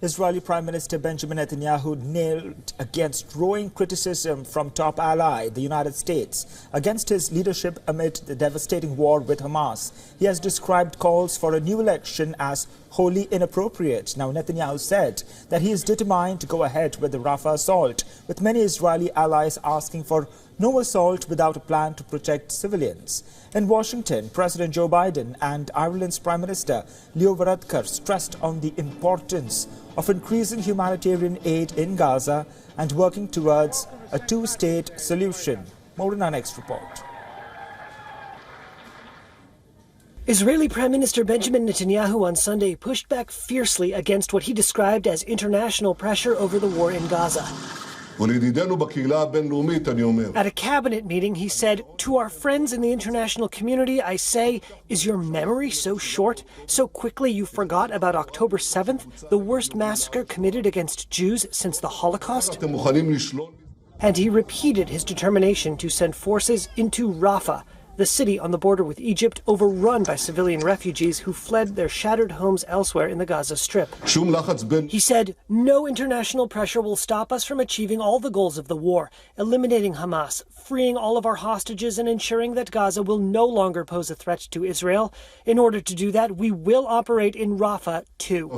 Israeli Prime Minister Benjamin Netanyahu nailed against growing criticism from top ally, the United States, against his leadership amid the devastating war with Hamas. He has described calls for a new election as wholly inappropriate. Now, Netanyahu said that he is determined to go ahead with the Rafah assault, with many Israeli allies asking for no assault without a plan to protect civilians. In Washington, President Joe Biden and Ireland's Prime Minister Leo Varadkar stressed on the importance of increasing humanitarian aid in Gaza and working towards a two-state solution. More in our next report. Israeli Prime Minister Benjamin Netanyahu on Sunday pushed back fiercely against what he described as international pressure over the war in Gaza. At a cabinet meeting, he said, "To our friends in the international community, I say, is your memory so short? So quickly you forgot about October 7th, the worst massacre committed against Jews since the Holocaust?" And he repeated his determination to send forces into Rafah, the city on the border with Egypt, overrun by civilian refugees who fled their shattered homes elsewhere in the Gaza Strip. He said, "No international pressure will stop us from achieving all the goals of the war, eliminating Hamas, freeing all of our hostages, and ensuring that Gaza will no longer pose a threat to Israel. In order to do that, we will operate in Rafah too."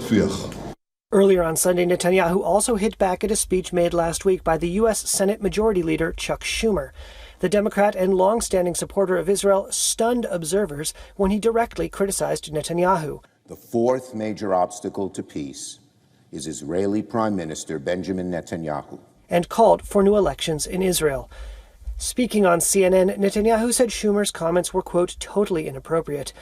Earlier on Sunday, Netanyahu also hit back at a speech made last week by the U.S. Senate Majority Leader Chuck Schumer. The Democrat and long-standing supporter of Israel stunned observers when he directly criticized Netanyahu. The fourth major obstacle to peace is Israeli Prime Minister Benjamin Netanyahu. And called for new elections in Israel. Speaking on CNN, Netanyahu said Schumer's comments were, quote, totally inappropriate.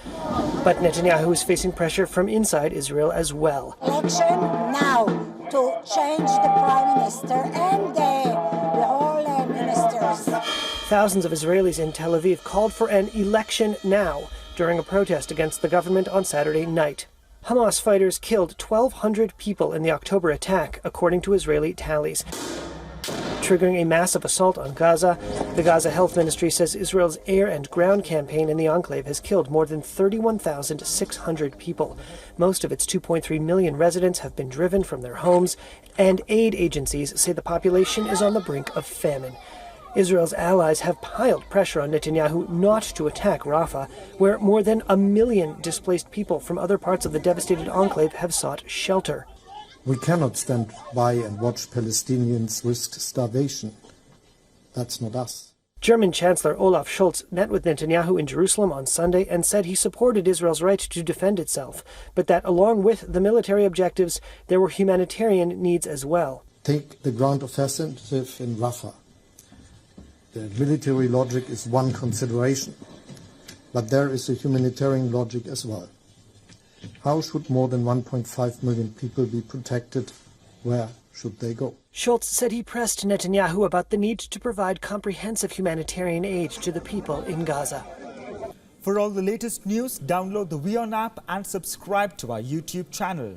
But Netanyahu is facing pressure from inside Israel as well. Election now to change the Prime Minister and the whole ministers. Thousands of Israelis in Tel Aviv called for an election now during a protest against the government on Saturday night. Hamas fighters killed 1,200 people in the October attack, according to Israeli tallies, triggering a massive assault on Gaza. The Gaza Health Ministry says Israel's air and ground campaign in the enclave has killed more than 31,600 people. Most of its 2.3 million residents have been driven from their homes, and aid agencies say the population is on the brink of famine. Israel's allies have piled pressure on Netanyahu not to attack Rafah, where more than 1 million displaced people from other parts of the devastated enclave have sought shelter. We cannot stand by and watch Palestinians risk starvation. That's not us. German Chancellor Olaf Scholz met with Netanyahu in Jerusalem on Sunday and said he supported Israel's right to defend itself, but that along with the military objectives, there were humanitarian needs as well. Take the ground offensive in Rafah. The military logic is one consideration, but there is a humanitarian logic as well. How should more than 1.5 million people be protected? Where should they go? Scholz said he pressed Netanyahu about the need to provide comprehensive humanitarian aid to the people in Gaza. For all the latest news, download the WION app and subscribe to our YouTube channel.